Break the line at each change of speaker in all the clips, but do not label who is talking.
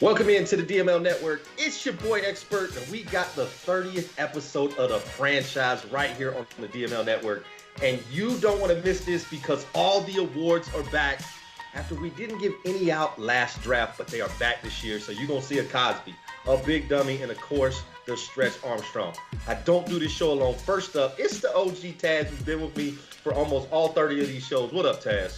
Welcome into the DML Network. It's your boy Expert, and we got the 30th episode of the franchise right here on the DML Network. And you don't want to miss this because all the awards are back after we didn't give any out last draft, but they are back this year. So you're going to see a Cosby, a Big Dummy, and of course, the Stretch Armstrong. I don't do this show alone. First up, it's the OG Taz who's been with me for almost all 30 of these shows. What up, Taz?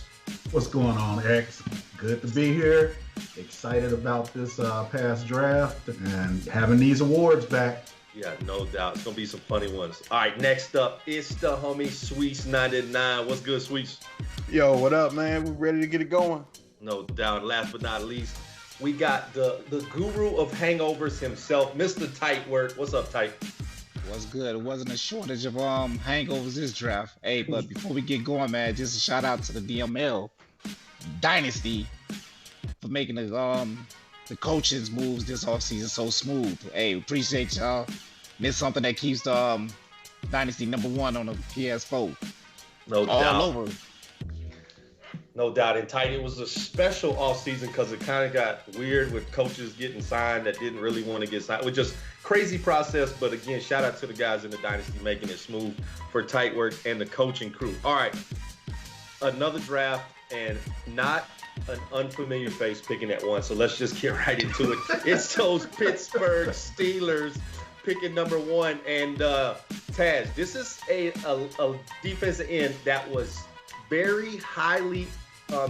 What's going on, X? Good to be here. Excited about this past draft and having these awards back.
Yeah, no doubt. It's going to be some funny ones. All right, next up, it's the homie Sweets99. What's good, Sweets?
Yo, what up, man? We ready to get it going?
No doubt. Last but not least, we got the guru of hangovers himself, Mr. Tight Work. What's up, Tight?
What's good? It wasn't a shortage of hangovers this draft. Hey, but before we get going, man, just a shout out to the DML Dynasty for making the coaching's moves this offseason so smooth. Hey, appreciate y'all. And it's something that keeps the Dynasty #1 on the PS4.
No doubt.
All over.
No doubt. And Tight, it was a special offseason because it kind of got weird with coaches getting signed that didn't really want to get signed. It was just crazy process. But again, shout out to the guys in the Dynasty making it smooth for Tight Work and the coaching crew. All right. Another draft and not an unfamiliar face picking at one. So let's just get right into it. It's those Pittsburgh Steelers picking #1. And Taz, this is a defensive end that was very highly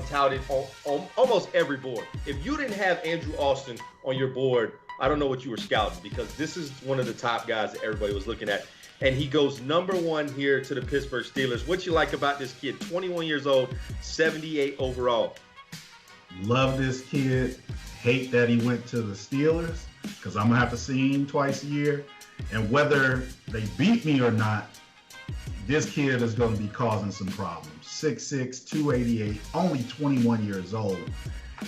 touted on almost every board. If you didn't have Andrew Austin on your board, I don't know what you were scouting, because this is one of the top guys that everybody was looking at. And he goes #1 here to the Pittsburgh Steelers. What you like about this kid? 21 years old, 78 overall.
Love this kid. Hate that he went to the Steelers, because I'm going to have to see him twice a year. And whether they beat me or not, this kid is going to be causing some problems. 6'6", 288, only 21 years old.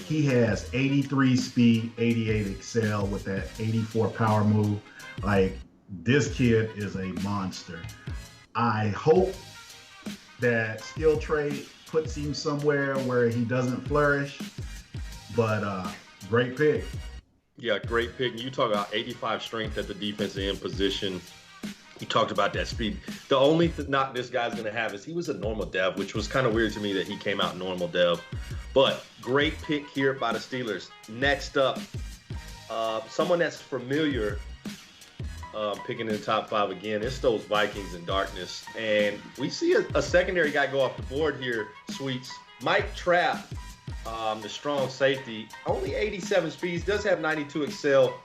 He has 83 speed, 88 excel with that 84 power move. Like, this kid is a monster. I hope that skill trade puts him somewhere where he doesn't flourish, but great pick.
Yeah, great pick. You talk about 85 strength at the defensive end position. You talked about that speed. The only knock this guy's going to have is he was a normal dev, which was kind of weird to me that he came out normal dev. But great pick here by the Steelers. Next up, someone that's familiar picking in the top 5 again. It's those Vikings in darkness. And we see a secondary guy go off the board here, Sweets. Mike Trapp, the strong safety, only 87 speeds, does have 92 excel,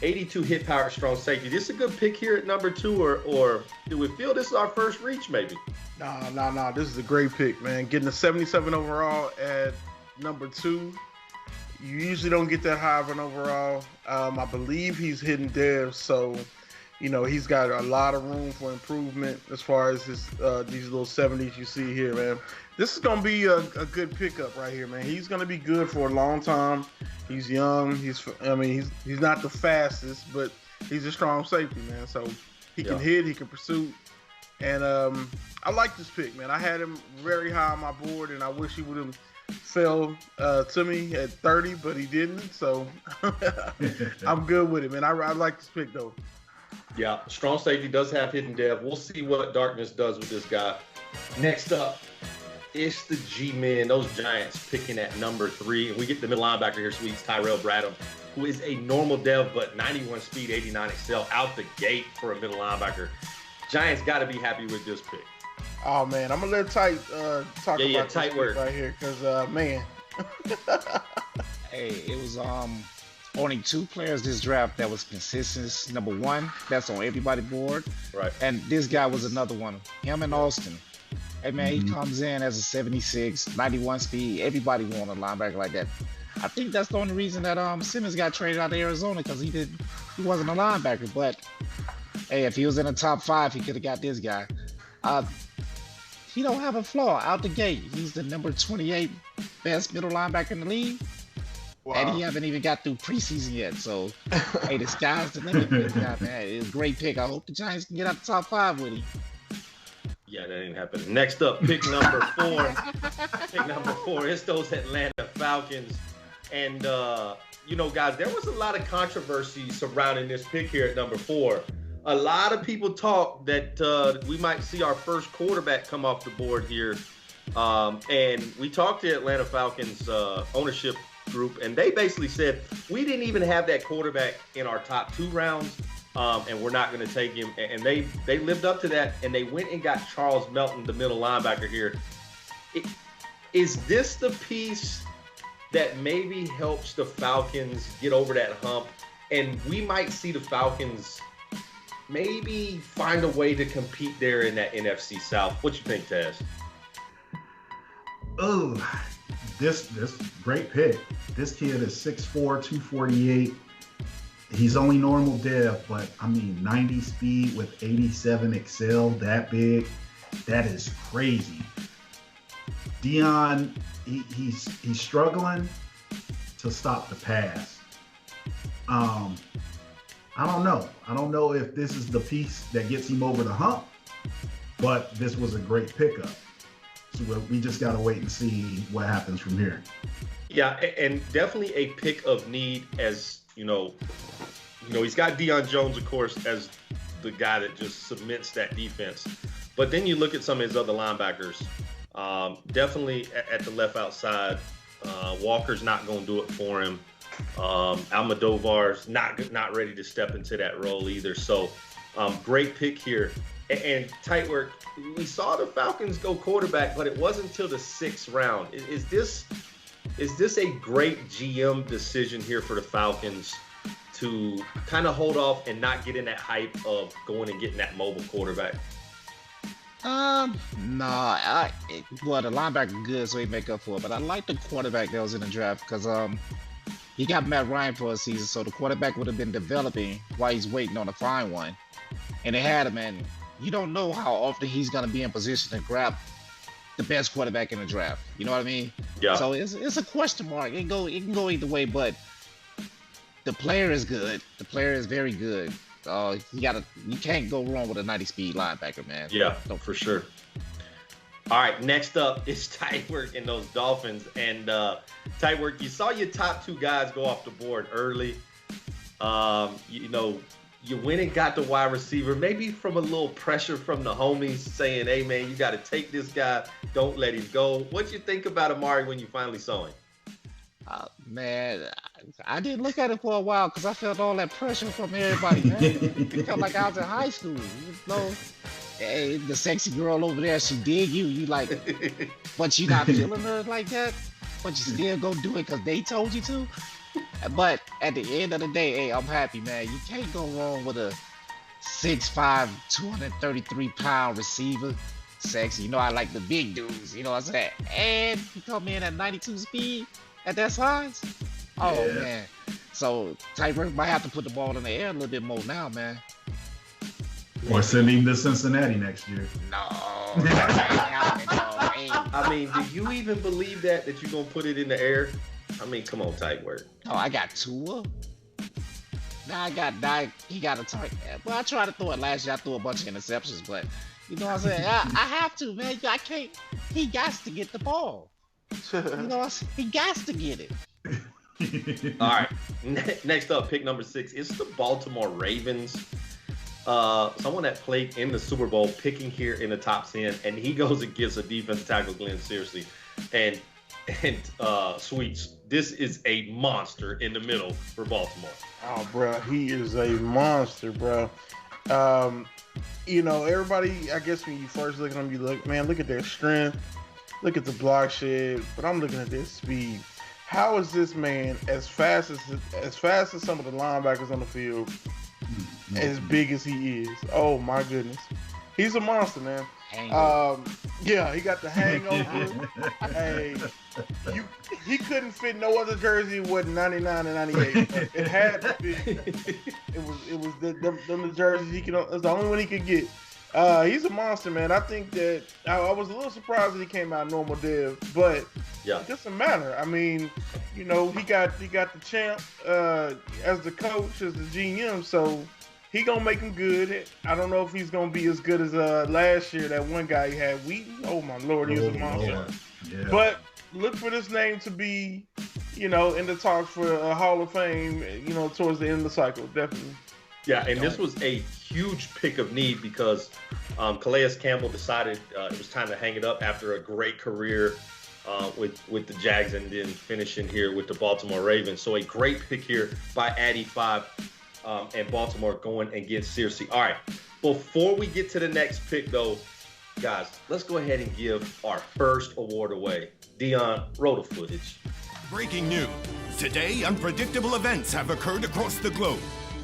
82 hit power, strong safety. This is a good pick here at #2, or do we feel this is our first reach maybe?
Nah. This is a great pick, man. Getting a 77 overall at #2. You usually don't get that high of an overall. I believe he's hitting dev, so he's got a lot of room for improvement as far as his these little 70s you see here, man. This is gonna be a good pickup right here, man. He's gonna be good for a long time. He's young. He's not the fastest, but he's a strong safety, man. So he can hit, he can pursue, and I like this pick, man. I had him very high on my board, and I wish he would have fell to me at 30, but he didn't. So I'm good with it, man. I like this pick though.
Yeah, strong safety does have hidden dev. We'll see what darkness does with this guy. Next up, it's the G-Men, those Giants picking at #3. And we get the middle linebacker here, Sweets, Tyrell Bradham, who is a normal dev, but 91 speed, 89 excel out the gate for a middle linebacker. Giants got to be happy with this pick.
Oh, man, I'm going to let Tight talk about
Tight
this
work
right here, because, man.
Hey, it was only 2 players this draft that was consistent. #1, that's on everybody's board.
Right.
And this guy was another one. Him and Austin. Hey, man, he comes in as a 76, 91 speed. Everybody want a linebacker like that. I think that's the only reason that Simmons got traded out of Arizona, because he wasn't a linebacker. But, hey, if he was in the top 5, he could have got this guy. He don't have a flaw out the gate. He's the #28 best middle linebacker in the league. Wow. And he haven't even got through preseason yet. So, hey, the sky's the limit for this guy, man. It's a great pick. I hope the Giants can get out the top 5 with him.
Yeah, that ain't happening. Next up, pick #4. Pick #4. It's those Atlanta Falcons. And guys, there was a lot of controversy surrounding this pick here at number 4. A lot of people talk that we might see our first quarterback come off the board here. And we talked to Atlanta Falcons ownership group, and they basically said, we didn't even have that quarterback in our top 2 rounds, and we're not going to take him. And they lived up to that, and they went and got Charles Melton, the middle linebacker here. Is this the piece that maybe helps the Falcons get over that hump, and we might see the Falcons maybe find a way to compete there in that NFC South? What you think, Taz?
Oh, this great pick. This kid is 6'4", 248. He's only normal depth, but I mean 90 speed with 87 excel, that big. That is crazy. Dion, he's struggling to stop the pass. I don't know. I don't know if this is the piece that gets him over the hump, but this was a great pickup. So we just got to wait and see what happens from here.
Yeah, and definitely a pick of need, as he's got Deion Jones, of course, as the guy that just cements that defense. But then you look at some of his other linebackers. Definitely at the left outside, Walker's not going to do it for him. Almodovar's not ready to step into that role either. So great pick here. And tight work. We saw the Falcons go quarterback, but it wasn't until the 6th round. Is this a great GM decision here for the Falcons to kind of hold off and not get in that hype of going and getting that mobile quarterback?
No, the linebacker good, so he make up for it. But I like the quarterback that was in the draft because he got Matt Ryan for a season, so the quarterback would have been developing while he's waiting on to find one. And they had him, and you don't know how often he's going to be in position to grab the best quarterback in the draft. You know what I mean?
Yeah.
So it's a question mark. It can go either way, but the player is good. The player is very good. You can't go wrong with a 90 speed linebacker, man.
Yeah, for sure. All right, next up is tight work in those Dolphins. And tight work, you saw your top 2 guys go off the board early. You went and got the wide receiver, maybe from a little pressure from the homies saying, hey, man, you got to take this guy. Don't let him go. What'd you think about Amari when you finally saw him?
Man, I didn't look at it for a while because I felt all that pressure from everybody, man. It felt like I was in high school. Hey, the sexy girl over there, she dig you. You like, but you not feeling her like that. But you still go do it because they told you to. But at the end of the day, hey, I'm happy, man. You can't go wrong with a 6'5", 233-pound receiver. Sexy. I like the big dudes. You know what I'm saying? And he come in at 92 speed at that size. Oh, yeah. Man. So Tyreek might have to put the ball in the air a little bit more now, man.
Or send him to Cincinnati next year.
No.
I mean, do you even believe that you're going to put it in the air? I mean, come on, tight work.
Oh, I got Tua. Now he got a target. Well, I tried to throw it last year. I threw a bunch of interceptions, but you know what I'm saying? I have to, man. I can't. He got to get the ball. You know what I'm saying? He got to get it.
All right. Next up, pick number 6. It's the Baltimore Ravens. Someone that played in the Super Bowl picking here in the top 10, and he goes and gives a defense tackle Glenn seriously. And Sweets, this is a monster in the middle for Baltimore.
Oh, bro, he is a monster, bro. Everybody, I guess when you first look at him, you look at their strength, look at the block shed, but I'm looking at their speed. How is this man as fast as some of the linebackers on the field, as big as he is? Oh my goodness, he's a monster, man. Yeah, he got the hangover. Hey, he couldn't fit no other jersey with 99 and 98. It had to fit. It was the jerseys he could. It's the only one he could get. He's a monster, man. I think that I was a little surprised that he came out normal dev, but
yeah,
it doesn't matter. I mean, he got the champ as the coach, as the GM, so he gonna make him good. I don't know if he's gonna be as good as last year. That one guy he had, Wheaton. Oh my lord, he was a monster. Yeah. But look for this name to be in the talks for a Hall of Fame, towards the end of the cycle, definitely.
Yeah, and this was a huge pick of need because Calais Campbell decided it was time to hang it up after a great career with the Jags and then finishing here with the Baltimore Ravens. So a great pick here by Addy 5 and Baltimore going and get Searcy. All right, before we get to the next pick, though, guys, let's go ahead and give our first award away. Dion, roll the footage.
Breaking news. Today, unpredictable events have occurred across the globe.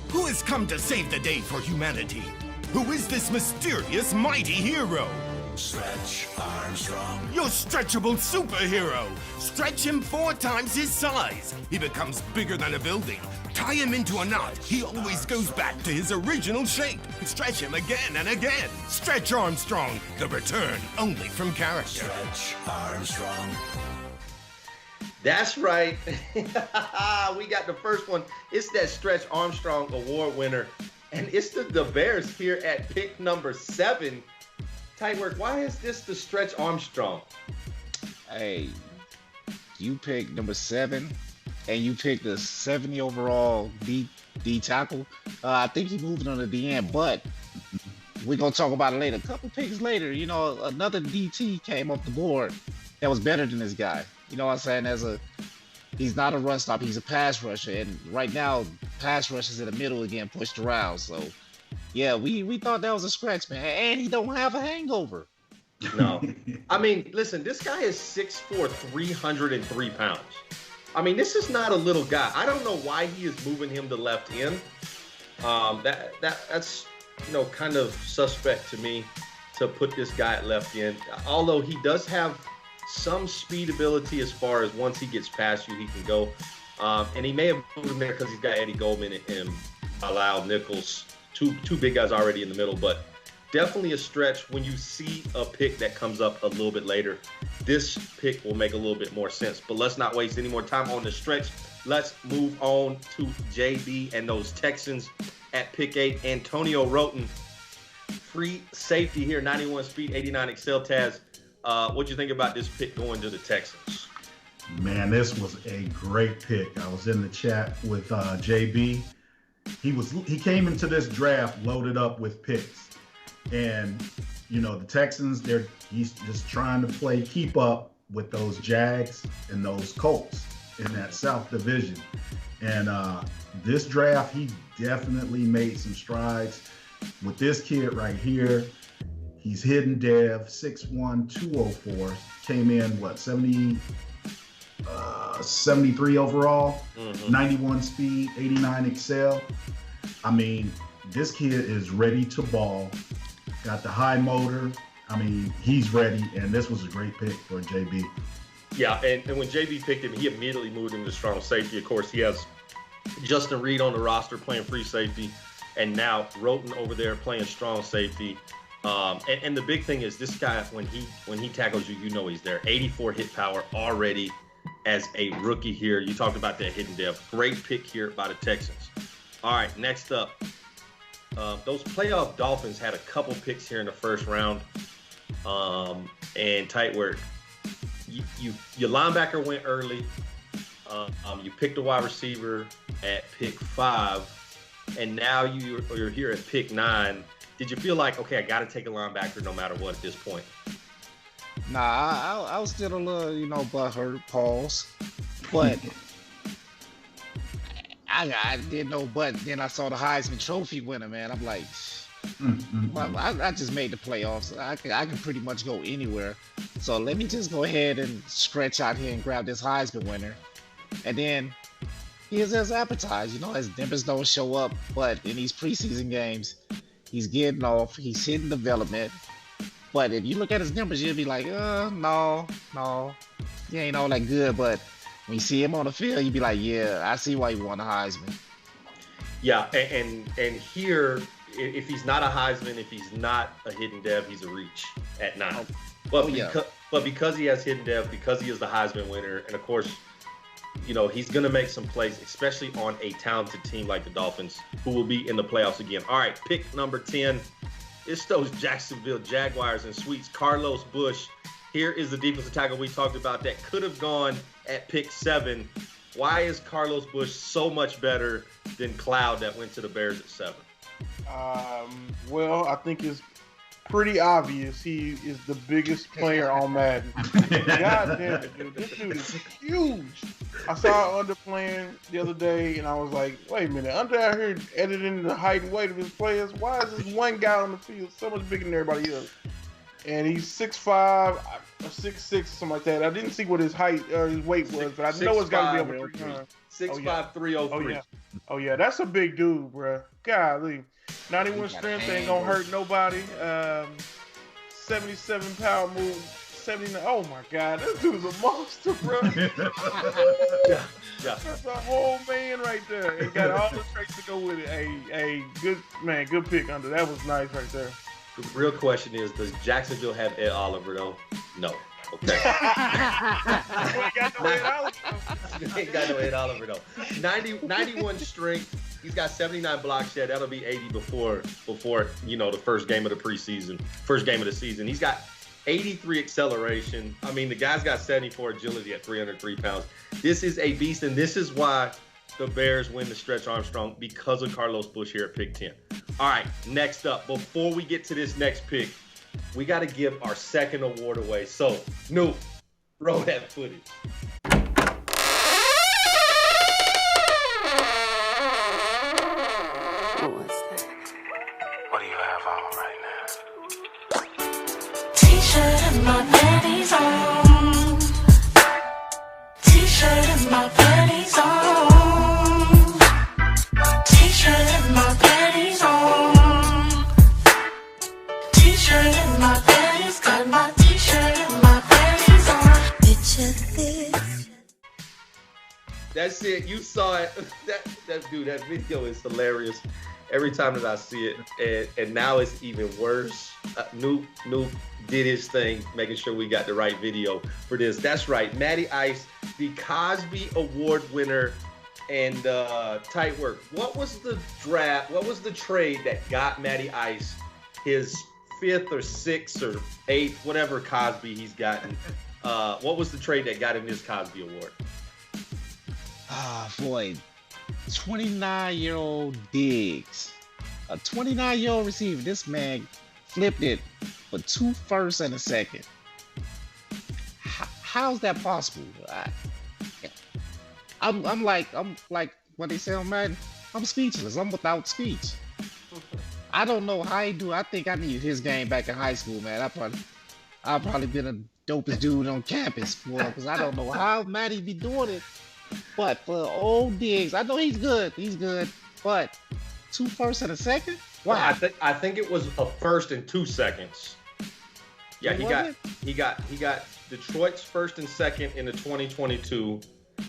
Who has come to save the day for humanity? Who is this mysterious, mighty hero?
Stretch Armstrong.
Your stretchable superhero. Stretch him 4 times his size. He becomes bigger than a building. Tie him into a knot. He always goes back to his original shape. Stretch him again and again. Stretch Armstrong. The return only from character.
Stretch Armstrong.
That's right. We got the first one. It's that Stretch Armstrong Award winner. And it's the Bears here at pick number 7. Tight work, why is this the Stretch Armstrong?
Hey, you picked number 7, and you picked the 70 overall D tackle. I think he's moving on to the end, but we're going to talk about it later. A couple picks later, another DT came off the board that was better than this guy. You know what I'm saying? He's not a run stop, he's a pass rusher. And right now, pass rushers in the middle again pushed around. So, yeah, we thought that was a scratch, man. And he don't have a hangover.
No. I mean, listen, this guy is 6'4", 303 pounds. I mean, this is not a little guy. I don't know why he is moving him to left end. That's kind of suspect to me to put this guy at left end. Although he does have some speed ability as far as once he gets past you, he can go. And he may have moved him there because he's got Eddie Goldman and Bilal Nichols, two big guys already in the middle. But definitely a stretch when you see a pick that comes up a little bit later. This pick will make a little bit more sense. But let's not waste any more time on the stretch. Let's move on to JB and those Texans at pick 8. Antonio Roten, free safety here, 91 speed, 89 excel. Taz, what do you think about this pick going to the Texans?
Man, this was a great pick. I was in the chat with JB. He came into this draft loaded up with picks. And, the Texans, he's just trying to keep up with those Jags and those Colts in that South Division. And this draft, he definitely made some strides with this kid right here. He's hidden dev, 6'1", 204. Came in, 73 overall, 91 speed, 89 excel. I mean, this kid is ready to ball. Got the high motor. I mean, he's ready, and this was a great pick for JB.
Yeah, and when JB picked him, he immediately moved him to strong safety. Of course, he has Justin Reed on the roster playing free safety, and now Roten over there playing strong safety. And the big thing is this guy, when he tackles you, he's there. 84 hit power already as a rookie here. You talked about that hidden depth. Great pick here by the Texans. All right, next up. Those playoff Dolphins had a couple picks here in the first round. And tight work. Your linebacker went early. You picked a wide receiver at pick 5. And now you're here at pick 9. Did you feel like, okay, I got to take a linebacker no matter what at this point?
Nah, I was still a little, butthurt, pause. But I didn't know, but then I saw the Heisman Trophy winner, man. I'm like, well, I just made the playoffs. I can pretty much go anywhere. So let me just go ahead and stretch out here and grab this Heisman winner. And then here's his appetite, as numbers don't show up. But in these preseason games, he's getting off. He's hitting development. But if you look at his numbers, you'll be like, no, he ain't all that good. But when you see him on the field, you'll be like, yeah, I see why he won the Heisman.
Yeah, and here, if he's not a Heisman, if he's not a hidden dev, he's a reach at 9. But because he has hidden dev, because he is the Heisman winner, and of course, he's going to make some plays, especially on a talented team like the Dolphins, who will be in the playoffs again. All right, pick number 10. It's those Jacksonville Jaguars and Sweets. Carlos Bush. Here is the defensive tackle we talked about that could have gone at pick 7. Why is Carlos Bush so much better than Cloud that went to the Bears at 7?
Well, I think it's pretty obvious he is the biggest player on Madden. God damn it, dude. This dude is huge. I saw Under playing the other day, and I was like, wait a minute. Under out here editing the height and weight of his players. Why is this one guy on the field so much bigger than everybody else? And he's 6'5", or 6'6", something like that. I didn't see what his height or his weight was, but I know it's got to be over 300.
6'5", 303.
Oh, yeah. That's a big dude, bro. Golly. 91 strength ain't going to hurt nobody. 77 power move. 79. Oh, my God. This dude's a monster, bro.
Yeah.
That's a whole man right there. And got all the traits to go with it. A good pick, Under. That was nice right there.
The real question is, does Jacksonville have Ed Oliver, though? No. Okay. He ain't got no Ed Oliver, though. 91 strength. He's got 79 blocks shed. That'll be 80 before the first game of the season. He's got 83 acceleration. I mean, the guy's got 74 agility at 303 pounds. This is a beast, and this is why the Bears win the Stretch Armstrong, because of Carlos Bush here at pick 10. All right, next up, before we get to this next pick, we got to give our second award away. So, Noop, roll that footage.
What do you have on right now?
T-shirt and my panties on. T-shirt and my panties on. T-shirt and my panties on. T-shirt and my panties, got my T-shirt and my panties on. Picture this.
That's it. You saw it. That video is hilarious every time that I see it, and now it's even worse. Noop did his thing, making sure we got the right video for this. That's right, Matty Ice, the Cosby Award winner, and tight work. What was the draft? What was the trade that got Matty Ice his 5th or 6th or 8th, whatever Cosby he's gotten? What was the trade that got him this Cosby Award?
Ah, boy. 29-year-old Diggs. A 29-year-old receiver. This man flipped it for 2 firsts and a second. How's that possible? I'm like what they say on Madden. I'm speechless. I'm without speech. I don't know how he do. I think I needed his game back in high school, man. I've probably been a dopest dude on campus, boy, because I don't know how Matty be doing it. But for old Diggs, I know he's good, but 2 firsts and a second? Wow.
I think it was a 1st and 2 seconds. Yeah, he got Detroit's 1st and 2nd in the 2022,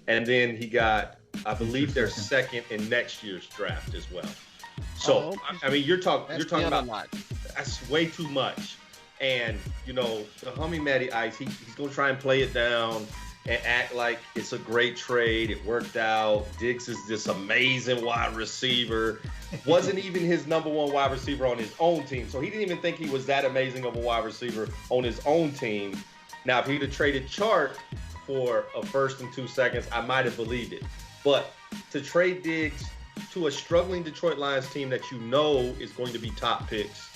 and then he got, I believe, their 2nd in next year's draft as well. So
okay.
I mean, you're talking about
lot.
That's way too much. And the homie Matty Ice, he's gonna try and play it down and act like it's a great trade. It worked out. Diggs is this amazing wide receiver. Wasn't even his number 1 wide receiver on his own team. So he didn't even think he was that amazing of a wide receiver on his own team. Now, if he'd have traded Chark for a 1st and 2 seconds, I might have believed it. But to trade Diggs to a struggling Detroit Lions team that is going to be top picks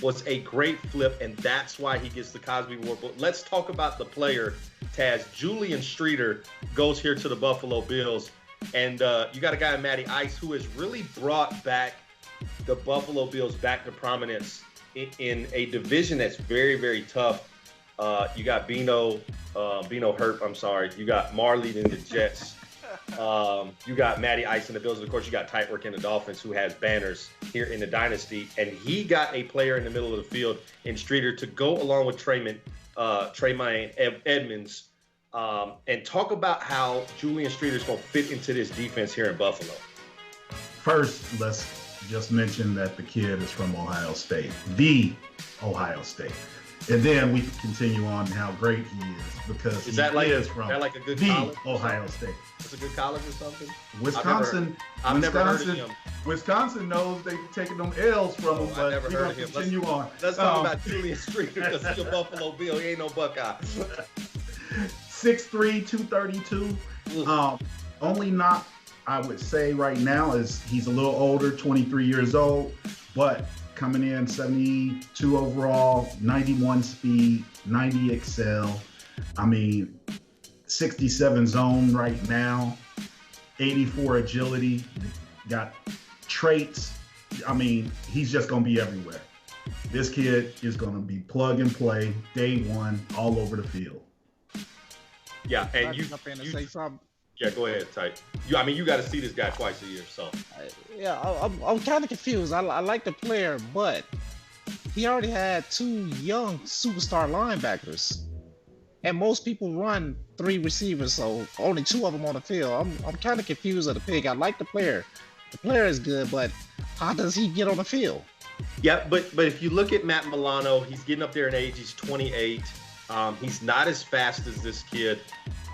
was a great flip, and that's why he gets the Cosby Award. But let's talk about the player, Taz. Julian Streeter goes here to the Buffalo Bills, and you got a guy, Matty Ice, who has really brought back the Buffalo Bills back to prominence in a division that's very, very tough. You got Bino Hurt, I'm sorry. You got Marley in the Jets. You got Matty Ice in the Bills, and of course you got Tight Work in the Dolphins, who has banners here in the Dynasty, and he got a player in the middle of the field in Streeter to go along with Tremaine Edmonds, and talk about how Julian Streeter is going to fit into this defense here in Buffalo.
First, let's just mention that the kid is from Ohio State, the Ohio State. And then we can continue on how great he is, because
is that like a good
the
college?
Ohio State.
It's a good college or something?
Wisconsin.
I've never heard of him.
Wisconsin knows they've taken them L's from him, but we're going to continue on.
Let's talk about Julian Streeter, because he's a Buffalo Bill. He ain't no Buckeye.
6'3", 232. only knock I would say right now is he's a little older, 23 years old, but coming in 72 overall, 91 speed, 90 excel. I mean, 67 zone right now, 84 agility, got traits. I mean, he's just going to be everywhere. This kid is going to be plug and play day one all over the field.
Yeah, and you
say something.
Yeah, go ahead, Tyke. You got to see this guy twice a year, so.
I'm kind of confused. I like the player, but he already had 2 young superstar linebackers, and most people run 3 receivers, so only 2 of them on the field. I'm kind of confused of the pick. I like the player. The player is good, but how does he get on the field?
Yeah, but if you look at Matt Milano, he's getting up there in age. He's 28. He's not as fast as this kid.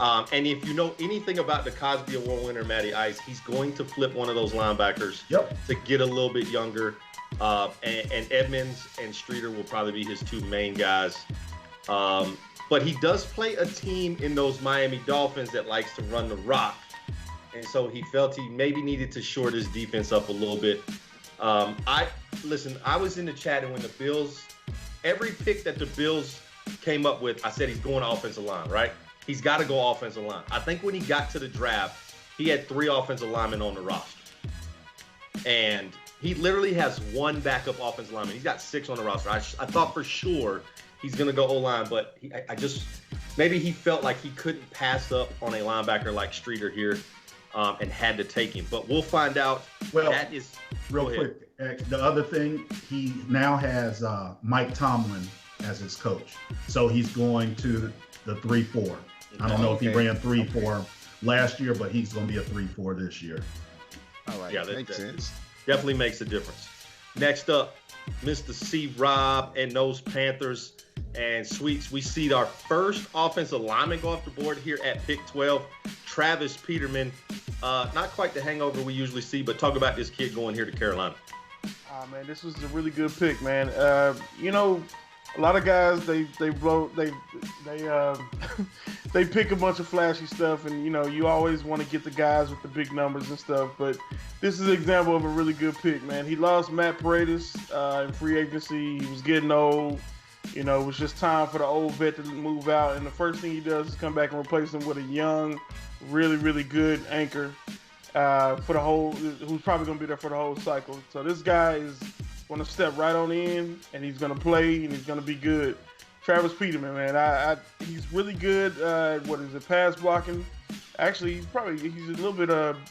And if you know anything about the Cosby Award winner, Matty Ice, he's going to flip one of those linebackers to get a little bit younger. And Edmonds and Streeter will probably be his 2 main guys. But he does play a team in those Miami Dolphins that likes to run the rock. And so he felt he maybe needed to short his defense up a little bit. I was in the chat, and when the Bills, every pick that the Bills came up with, I said he's going offensive line, right? He's got to go offensive line. I think when he got to the draft, he had 3 offensive linemen on the roster. And he literally has 1 backup offensive lineman. He's got 6 on the roster. I thought for sure he's going to go O-line, but maybe he felt like he couldn't pass up on a linebacker like Streeter here and had to take him. But we'll find out.
Well,
that is
real quick. The other thing, he now has Mike Tomlin as his coach. So he's going to the 3-4. I don't know if he ran 3-4 last year, but he's going to be a 3-4 this year.
All right,
yeah, that
makes sense.
Definitely makes a difference. Next up, Mr. C. Rob and those Panthers and Sweets. We see our first offensive lineman go off the board here at pick 12, Travis Peterman. Not quite the hangover we usually see, but talk about this kid going here to Carolina.
Man, this was a really good pick, man. A lot of guys they pick a bunch of flashy stuff, and you always want to get the guys with the big numbers and stuff. But this is an example of a really good pick, man. He lost Matt Paredes in free agency. He was getting old. It was just time for the old vet to move out, and the first thing he does is come back and replace him with a young, really, really good anchor for the whole. Who's probably going to be there for the whole cycle. So this guy is going to step right on in, and he's going to play, and he's going to be good. Travis Peterman, man, he's really good. Pass blocking. Actually, he's a little bit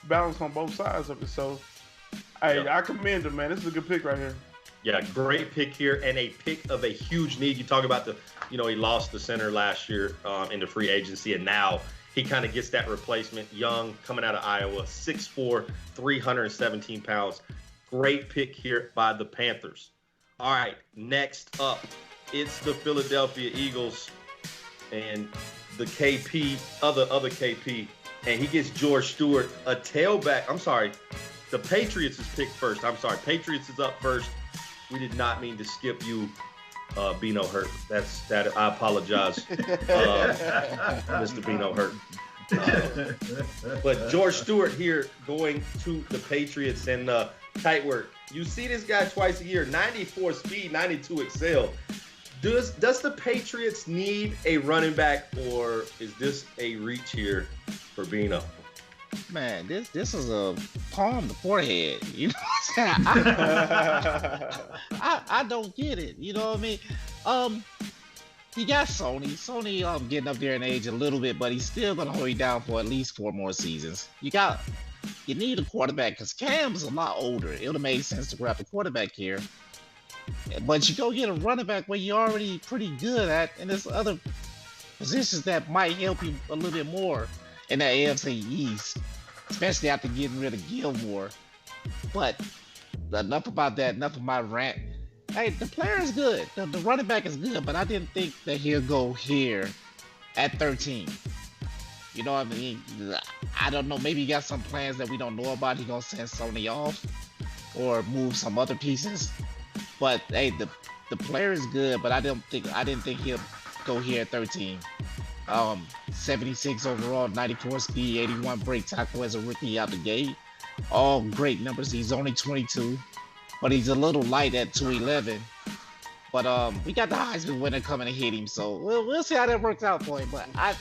balanced on both sides of it. So, I commend him, man. This is a good pick right here.
Yeah, great pick here, and a pick of a huge need. You talk about he lost the center last year in the free agency, and now he kind of gets that replacement. Young, coming out of Iowa, 6'4", 317 pounds. Great pick here by the Panthers. All right, next up, it's the Philadelphia Eagles and the KP, other KP, and he gets George Stewart, a tailback. I'm sorry, the Patriots is picked first. I'm sorry, Patriots is up first. We did not mean to skip you, Bino Hurt. I apologize, Mr. Bino Hurt. But George Stewart here going to the Patriots, and tight work. You see this guy twice a year, 94 speed, 92 excel. Does the Patriots need a running back, or is this a reach here for Bino?
Man, this is a palm to forehead. You know what I'm saying? I don't get it. You know what I mean? You got Sony. Sony getting up there in age a little bit, but he's still gonna hold you down for at least 4 more seasons. You need a quarterback because Cam's a lot older. It would have made sense to grab a quarterback here. But you go get a running back where you're already pretty good at, and there's other positions that might help you a little bit more in the AFC East, especially after getting rid of Gilmore. But enough about that, enough of my rant. Hey, the player is good. The running back is good, but I didn't think that he'll go here at 13. You know what I mean? I don't know. Maybe he got some plans that we don't know about. He gonna send Sony off or move some other pieces. But hey, the player is good, but I didn't think he'll go here at 13. 76 overall, 94 speed, 81 break tackle as a rookie out the gate. All great numbers. He's only 22, but he's a little light at 211. But we got the Heisman winner coming to hit him, so we'll see how that works out for him. But I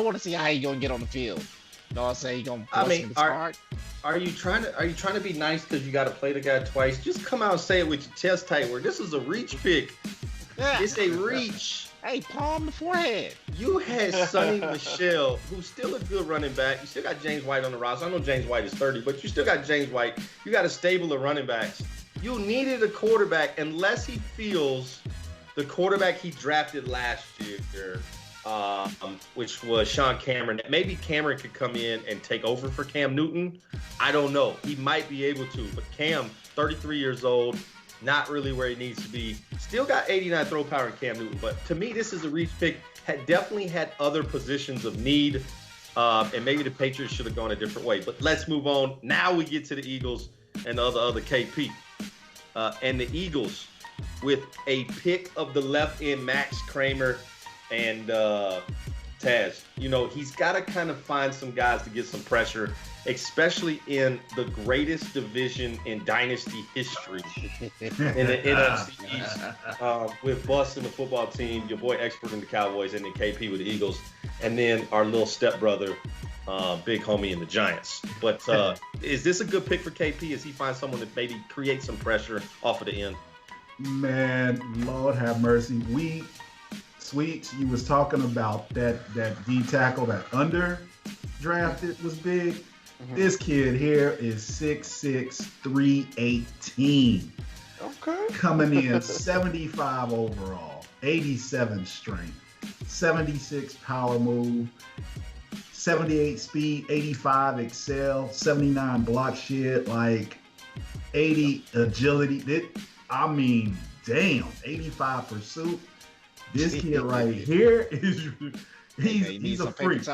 want to see how he gonna get on the field. You know what I'm saying? He gonna start.
Are you trying to be nice because you got to play the guy twice? Just come out and say it with your chest tight. Where this is a reach pick.
Yeah.
It's a reach.
Hey, palm the forehead.
You had Sonny Michel, who's still a good running back. You still got James White on the roster. I know James White is 30, but you still got James White. You got a stable of running backs. You needed a quarterback unless he feels the quarterback he drafted last year, which was Sean Cameron. Maybe Cameron could come in and take over for Cam Newton. I don't know. He might be able to, but Cam, 33 years old, not really where he needs to be. Still got 89 throw power in Cam Newton, but to me, this is a reach pick. Definitely had other positions of need, and maybe the Patriots should have gone a different way. But let's move on. Now we get to the Eagles and the other KP. And the Eagles with a pick of the left end, Max Kramer and Taz. You know, he's got to kind of find some guys to get some pressure, especially in the greatest division in Dynasty history in the NFC East, with Bus and the football team, your boy Expert in the Cowboys, and then KP with the Eagles, and then our little stepbrother, big homie in the Giants. But is this a good pick for KP as he finds someone to maybe create some pressure off of the end?
Man, Lord have mercy. Sweets, you was talking about that D tackle, that under drafted was big. Mm-hmm. This kid here is 6'6", 318.
Okay.
Coming in 75 overall, 87 strength, 76 power move, 78 speed, 85 excel, 79 block shit, like 80 agility. I mean, damn, 85 pursuit. This kid right here is he's a freak.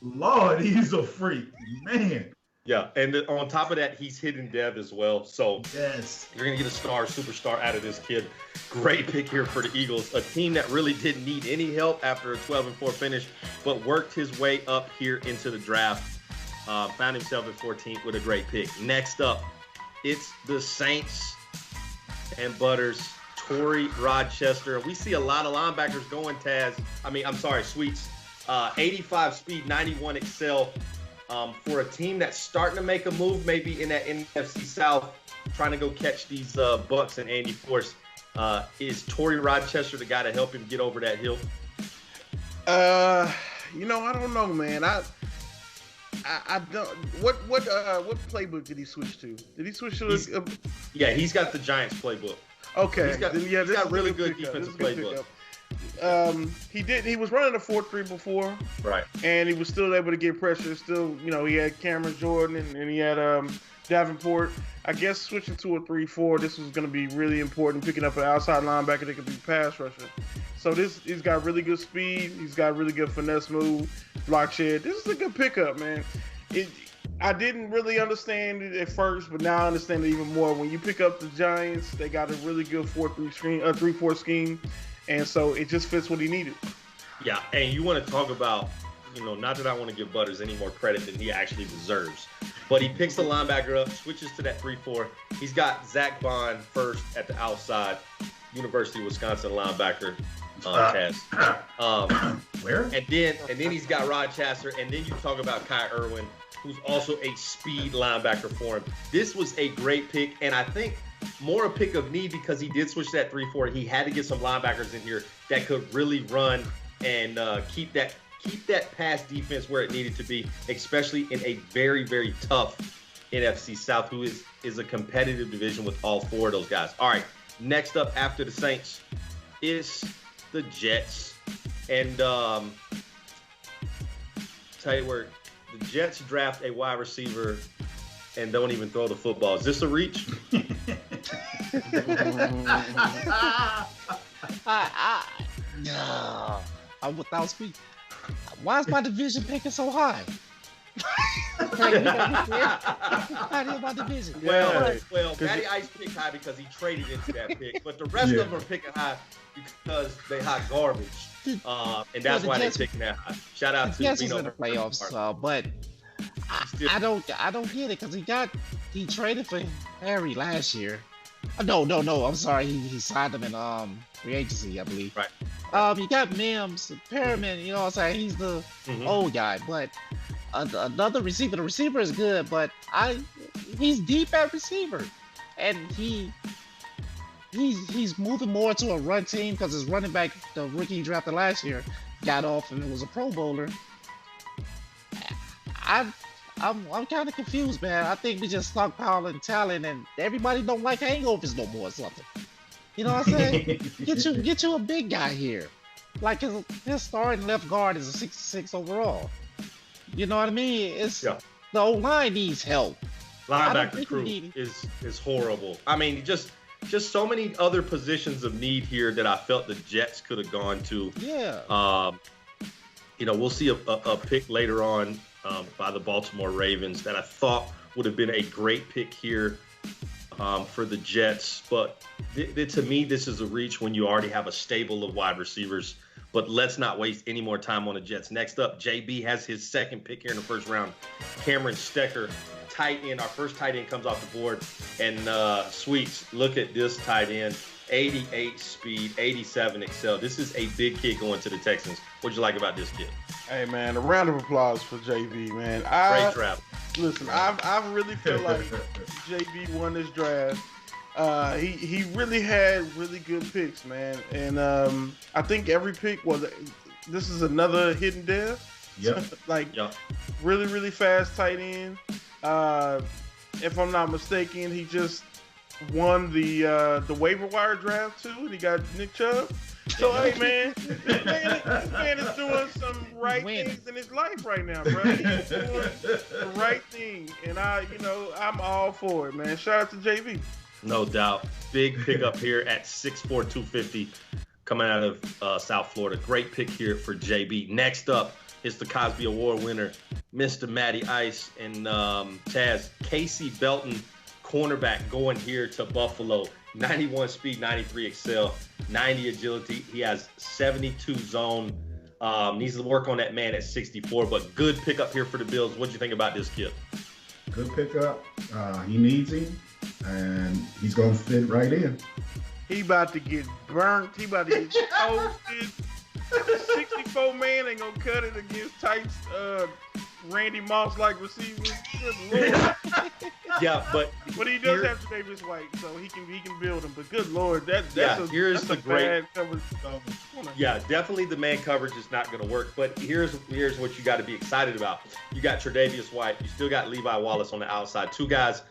Lord, he's a freak, man.
Yeah, and on top of that, he's hitting Dev as well. So
yes,
you're gonna get a superstar out of this kid. Great pick here for the Eagles, a team that really didn't need any help after a 12-4 finish, but worked his way up here into the draft. Found himself at 14th with a great pick. Next up, it's the Saints and Butters. Torrey Rochester. We see a lot of linebackers going, Sweets. 85 speed, 91 excel. For a team that's starting to make a move, maybe in that NFC South, trying to go catch these Bucks and Andy Force. Is Torrey Rochester the guy to help him get over that hill?
I don't know, man. I don't. What playbook did he switch to? Did he switch to?
He's got the Giants playbook.
Okay.
He's got really good defensive playbook.
He was running a 4-3 before.
Right.
And he was still able to get pressure. Still, he had Cameron Jordan and he had Davenport. I guess switching to a 3-4, this was going to be really important, picking up an outside linebacker that could be pass rusher. So he's got really good speed. He's got really good finesse move, block shed. This is a good pickup, man. I didn't really understand it at first, but now I understand it even more. When you pick up the Giants, they got a really good 3-4 scheme, and so it just fits what he needed.
Yeah, and you want to talk about, not that I want to give Butters any more credit than he actually deserves, but he picks the linebacker up, switches to that 3-4. He's got Zach Bond first at the outside, University of Wisconsin linebacker.
Where?
And then he's got Rochester, and then you talk about Kai Irwin, who's also a speed linebacker for him. This was a great pick, and I think more a pick of need because he did switch that 3-4. He had to get some linebackers in here that could really run and keep that pass defense where it needed to be, especially in a very, very tough NFC South, who is a competitive division with all four of those guys. All right, next up after the Saints is the Jets. And tell you where the Jets draft a wide receiver and don't even throw the football. Is this a reach?
No, I'm without speak. Why is my division picking so high? Like, out here my division.
Well, Matty Ice picked high because he traded into that pick, but the rest of them are picking high because they hot garbage, and that's why they're picking that high. Shout out to
Yes,
Vino
in the playoffs, but I don't get it because he traded for Harry last year. No, I'm sorry, he signed him in free agency, I believe.
Right.
You got Mims, Perriman, you know what I'm saying? He's the old guy, but another receiver. The receiver is good, but he's deep at receiver, and he's moving more to a run team because his running back, the rookie he drafted last year, got off and was a Pro Bowler. I'm kind of confused, man. I think we just stockpiling talent, and everybody don't like hangovers no more or something. You know what I'm saying? get you a big guy here. Like his starting left guard is a 66 overall. You know what I mean? The O-line needs help.
Linebacker crew is horrible. I mean, just so many other positions of need here that I felt the Jets could have gone to.
Yeah.
We'll see a pick later on by the Baltimore Ravens that I thought would have been a great pick here for the Jets. But to me, this is a reach when you already have a stable of wide receivers. But let's not waste any more time on the Jets. Next up, JB has his second pick here in the first round. Cameron Stecker, tight end. Our first tight end comes off the board. And Sweets, look at this tight end. 88 speed, 87 excel. This is a big kid going to the Texans. What'd you like about this kid?
Hey, man, a round of applause for JB, man.
Great draft.
Listen, I really feel like JB won this draft. He really had really good picks, man. And I think every pick this is another hidden dev.
Yep.
Really, really fast tight end. If I'm not mistaken, he just won the waiver wire draft too, and he got Nick Chubb. So hey man, this man is doing some right things in his life right now, bro. He's doing the right thing, and I'm all for it, man. Shout out to JV.
No doubt. Big pickup here at 6'4", 250, coming out of South Florida. Great pick here for JB. Next up is the Cosby Award winner, Mr. Matty Ice, and Taz. Casey Belton, cornerback, going here to Buffalo. 91 speed, 93 excel, 90 agility. He has 72 zone. Needs to work on that man at 64, but good pickup here for the Bills. What'd you think about this kid?
Good pickup. He needs him, and he's going to fit right in.
He about to get burnt. He about to get toasted. 64 man ain't going to cut it against tight Randy Moss-like receivers. Good Lord.
Yeah, but
he does have Davis White, so he can build him. But good Lord, that's a bad coverage.
Yeah, definitely the man coverage is not going to work. But here's what you got to be excited about. You got Tre'Davious White. You still got Levi Wallace on the outside. Two guys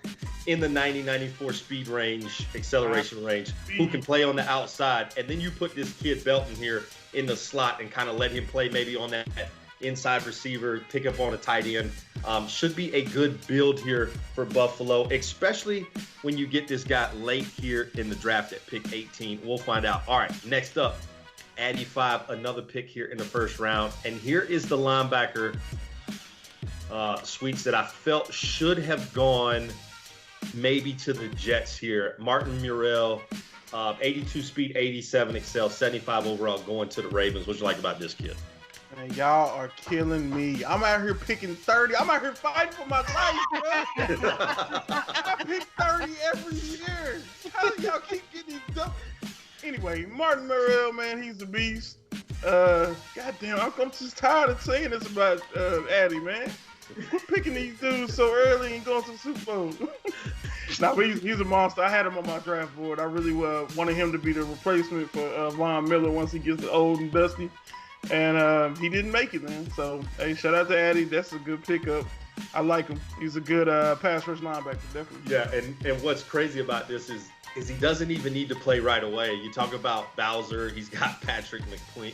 in the 90-94 speed range, acceleration range, who can play on the outside. And then you put this kid Belton here in the slot and kind of let him play maybe on that inside receiver, pick up on a tight end. Should be a good build here for Buffalo, especially when you get this guy late here in the draft at pick 18. We'll find out. All right, next up, Addy 5, another pick here in the first round. And here is the linebacker, Sweets, that I felt should have gone maybe to the Jets here. Martin Murrell, 82 speed, 87 excel, 75 overall, going to the Ravens. What'd you like about this kid?
Man, y'all are killing me. I'm out here picking 30. I'm out here fighting for my life, bro. I pick 30 every year. How do y'all keep getting these dumb? Anyway, Martin Murrell, man, he's a beast. Goddamn, I'm just tired of saying this about Addy, man. Quit picking these dudes so early and going to the Super Bowl. But he's a monster. I had him on my draft board. I really wanted him to be the replacement for Von Miller once he gets old and dusty. And he didn't make it, man. So, hey, shout out to Addy. That's a good pickup. I like him. He's a good pass rush linebacker, definitely.
Yeah, and what's crazy about this is he doesn't even need to play right away. You talk about Bowser. He's got Patrick Queen.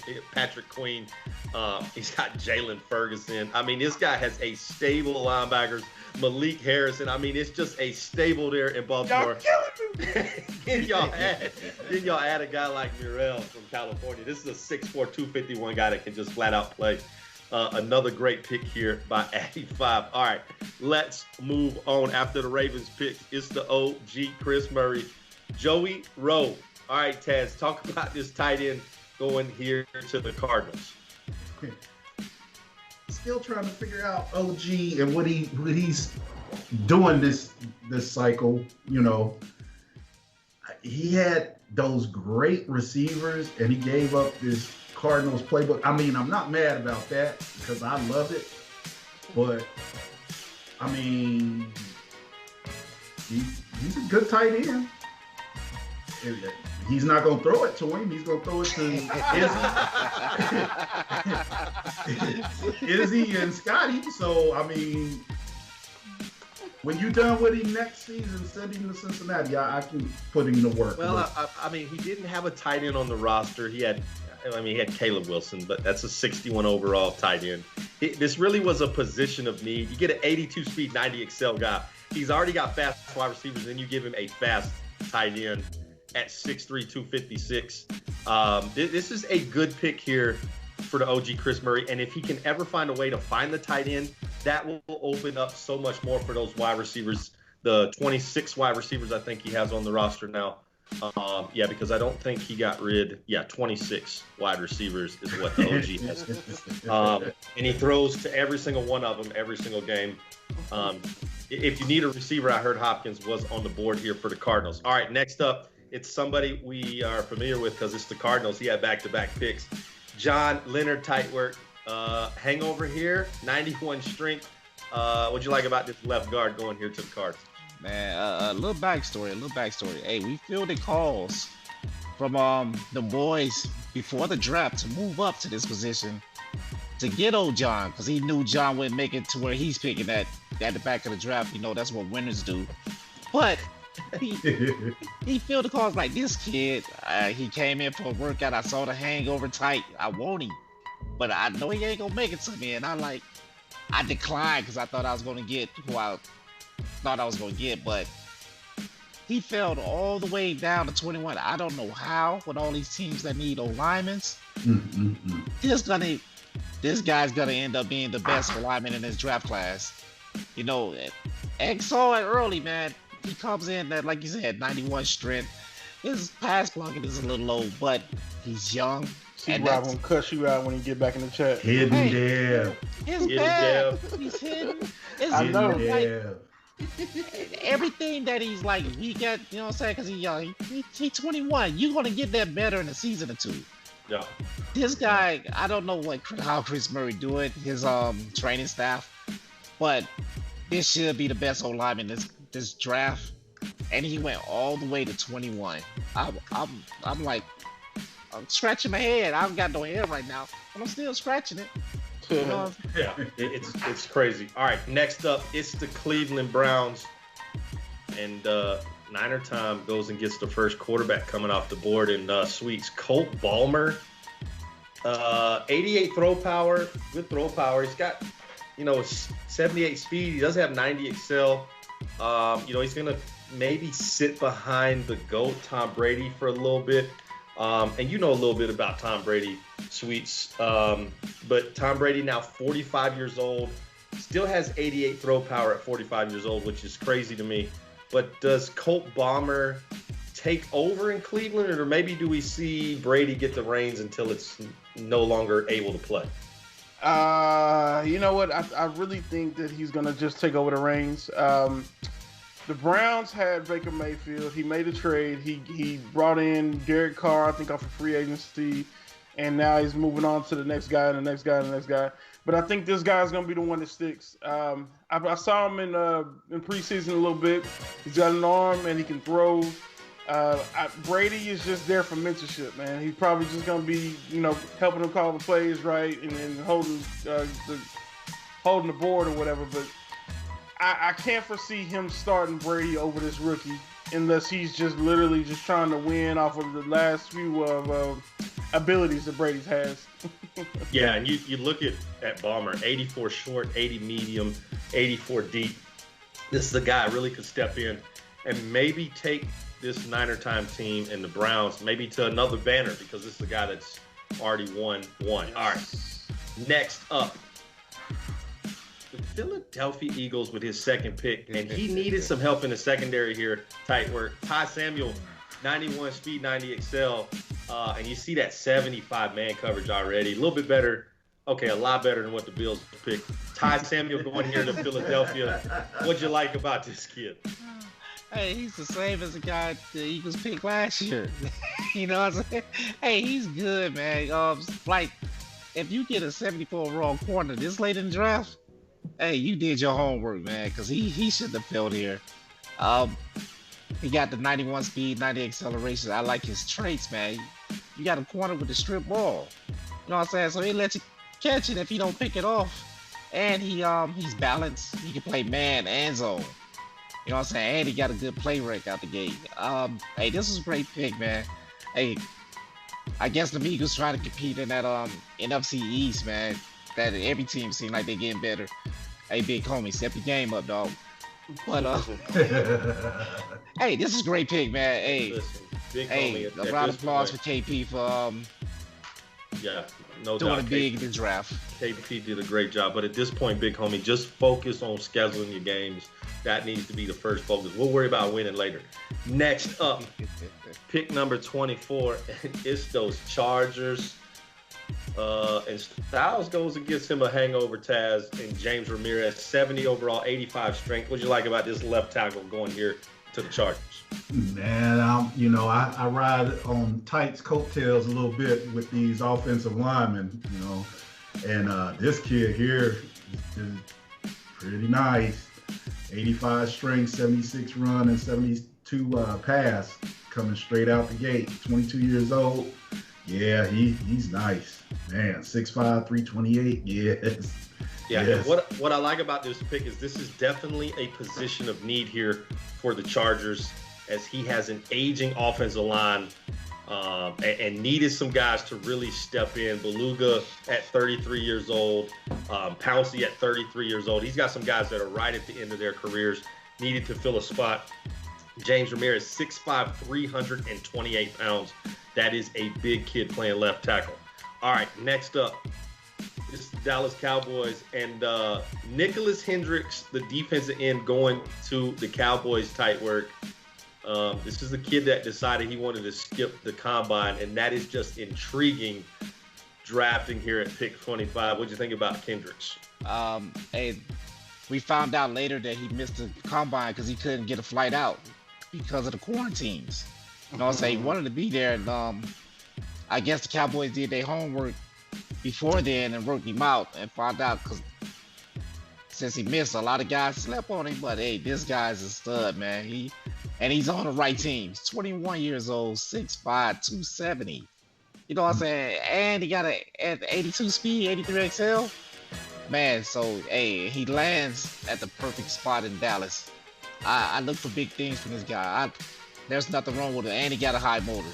He's got Jalen Ferguson. I mean, this guy has a stable linebackers. Malik Harrison. I mean, it's just a stable there in Baltimore. Then y'all add a guy like Murrell from California. This is a 6'4", 251 guy that can just flat out play. Another great pick here by Addy 5. All right, let's move on. After the Ravens pick, it's the OG Chris Murray. Joey Rowe. All right, Taz, talk about this tight end going here to the Cardinals.
Still trying to figure out OG and what he's doing this cycle. You know, he had those great receivers, and he gave up this Cardinals playbook. I mean, I'm not mad about that because I love it, but I mean, he's a good tight end. He's not going to throw it to him. He's going to throw it to Izzy and Scotty. So, I mean, when you're done with him next season, send him to Cincinnati. I can put him to work.
Well, I mean, he didn't have a tight end on the roster. He had Caleb Wilson, but that's a 61 overall tight end. This really was a position of need. You get an 82 speed, 90 excel guy. He's already got fast wide receivers, then you give him a fast tight end at 6'3", 256. This is a good pick here for the OG Chris Murray, and if he can ever find a way to find the tight end, that will open up so much more for those wide receivers, the 26 wide receivers I think he has on the roster now. Because I don't think he got rid. 26 wide receivers is what the OG has. And he throws to every single one of them every single game. If you need a receiver, I heard Hopkins was on the board here for the Cardinals. All right, next up, it's somebody we are familiar with because it's the Cardinals. He had back-to-back picks. John Leonard, tight work. Hangover here, 91 strength. What'd you like about this left guard going here to the Cards?
Man, a little backstory. Hey, we fielded calls from the boys before the draft to move up to this position to get old John, because he knew John wouldn't make it to where he's picking at the back of the draft. You know, that's what winners do. But he fielded calls like this kid. He came in for a workout. I saw the hangover tight. I want him, but I know he ain't gonna make it to me. And I declined because I thought I was gonna get who I thought I was going to get, but he fell all the way down to 21. I don't know how, with all these teams that need O-linemen. This guy's going to end up being the best lineman in this draft class. You know, Egg saw it early, man. He comes in at, like you said, 91 strength. His pass blocking is a little low, but he's young.
See, Rob gonna cuss you out when you get back in the chat.
Hidden there.
His bad. He's hidden.
I know.
Everything that he's like weak at, you know what I'm saying? Because he's young. He's 21. You're going to get that better in a season or two.
Yeah.
This guy, I don't know how Chris Murray do it, his training staff, but this should be the best O-lineman this draft. And he went all the way to 21. I'm like, I'm scratching my head. I haven't got no hair right now, but I'm still scratching it.
Yeah, it's crazy. All right, next up, it's the Cleveland Browns. And Niner Time goes and gets the first quarterback coming off the board and sweeps Colt Ballmer. 88 throw power, good throw power. He's got, 78 speed. He does have 90 excel. He's going to maybe sit behind the GOAT, Tom Brady, for a little bit. And you know a little bit about Tom Brady, Sweets. But Tom Brady now 45 years old, still has 88 throw power at 45 years old, which is crazy to me. But does Colt Ballmer take over in Cleveland, or maybe do we see Brady get the reins until it's no longer able to play?
You know what? I really think that he's going to just take over the reins. The Browns had Baker Mayfield. He made a trade. He brought in Derek Carr, I think, off of free agency, and now he's moving on to the next guy and the next guy and the next guy. But I think this guy's going to be the one that sticks. I saw him in preseason a little bit. He's got an arm and he can throw. Brady is just there for mentorship, man. He's probably just going to be, helping him call the plays right and holding the board or whatever. But I can't foresee him starting Brady over this rookie unless he's just literally just trying to win off of the last few abilities that Brady has.
Yeah, and you look at Ballmer, 84 short, 80 medium, 84 deep. This is a guy really could step in and maybe take this Niner Time team and the Browns maybe to another banner, because this is a guy that's already won. All right. Next up, the Philadelphia Eagles with his second pick, and he needed some help in the secondary here. Tight work. Ty Samuel, 91 speed, 90 excel, and you see that 75 man coverage already. A little bit better. Okay, a lot better than what the Bills picked. Ty Samuel going here to Philadelphia. What'd you like about this kid?
Hey, he's the same as the guy the Eagles picked last year. You know what I'm saying? Hey, he's good, man. Like, if you get a 74 overall corner this late in the draft, hey, you did your homework, man, because he shouldn't have filled here. He got the 91 speed, 90 acceleration. I like his traits, man. You got a corner with the strip ball. You know what I'm saying? So he lets you catch it if he don't pick it off. And he's balanced. He can play man and zone. You know what I'm saying? And he got a good play rate out the gate. Hey, this is a great pick, man. Hey, I guess the Eagles trying to compete in that NFC East, man. That every team seems like they're getting better. Hey, big homie, step your game up, dog. But hey, this is a great pick, man. Hey,
Listen, big
hey,
homie,
a round of applause for KP for
yeah, no
doing
doubt.
it big in the draft.
KP did a great job, but at this point, big homie, just focus on scheduling your games. That needs to be the first focus. We'll worry about winning later. Next up, pick number 24, and it's those Chargers. And Styles goes and gets him a hangover, Taz, and James Ramirez, 70 overall, 85 strength. What'd you like about this left tackle going here to the Chargers?
Man, I ride on Tight's coattails a little bit with these offensive linemen, and this kid here is pretty nice. 85 strength, 76 run, and 72 pass coming straight out the gate. 22 years old. Yeah, he's nice. Man, 6'5", 328. Yes.
Yeah,
yes.
and what I like about this pick is this is definitely a position of need here for the Chargers, as he has an aging offensive line and needed some guys to really step in. Beluga at 33 years old, Pouncey at 33 years old. He's got some guys that are right at the end of their careers, needed to fill a spot. James Ramirez, 6'5", 328 pounds. That is a big kid playing left tackle. All right, next up, this is the Dallas Cowboys, and Nicholas Hendricks, the defensive end, going to the Cowboys. Tight work. This is the kid that decided he wanted to skip the combine, and that is just intriguing drafting here at pick 25. What'd you think about Hendricks?
Hey, we found out later that he missed the combine because he couldn't get a flight out because of the quarantines. You know what I'm saying? He wanted to be there, and I guess the Cowboys did their homework before then and worked him out and found out, because since he missed, a lot of guys slept on him. But hey, this guy's a stud, man. He's on the right team. He's 21 years old, 6'5", 270. You know what I'm saying? And he got an 82 speed, 83 XL. Man, so hey, he lands at the perfect spot in Dallas. I look for big things from this guy. There's nothing wrong with it, and he got a high motor.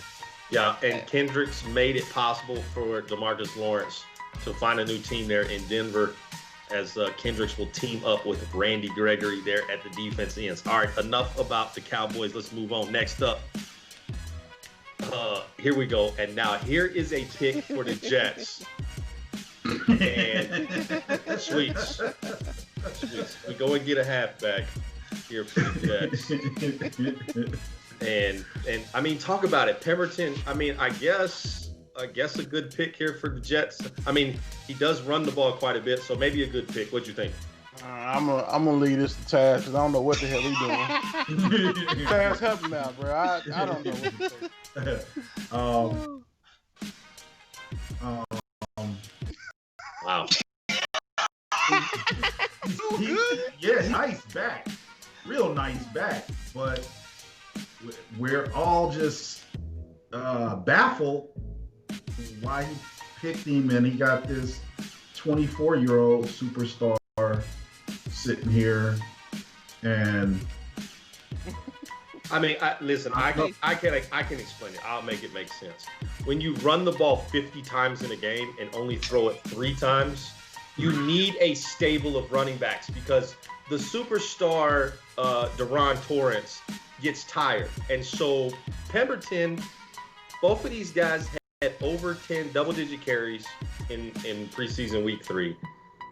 Yeah, and Kendricks made it possible for DeMarcus Lawrence to find a new team there in Denver, as Kendricks will team up with Randy Gregory there at the defense ends. All right, enough about the Cowboys. Let's move on. Next up, here we go. And now here is a pick for the Jets. And sweets. We go and get a halfback here for the Jets. And I mean, talk about it. Pemberton, I mean, I guess a good pick here for the Jets. I mean, he does run the ball quite a bit, so maybe a good pick. What'd you think?
I'm gonna leave this to Taz, because I don't know what the hell he doing. Taz, help me out, bro. I don't know what to say.
Wow.
Yeah, nice back. Real nice back. But we're all just baffled why he picked him, and he got this 24-year-old superstar sitting here. And
I mean, listen, I can explain it. I'll make it make sense. When you run the ball 50 times in a game and only throw it 3 times, you need a stable of running backs, because the superstar Deron Torrance gets tired. And so Pemberton, both of these guys had over 10 double-digit carries in preseason week 3.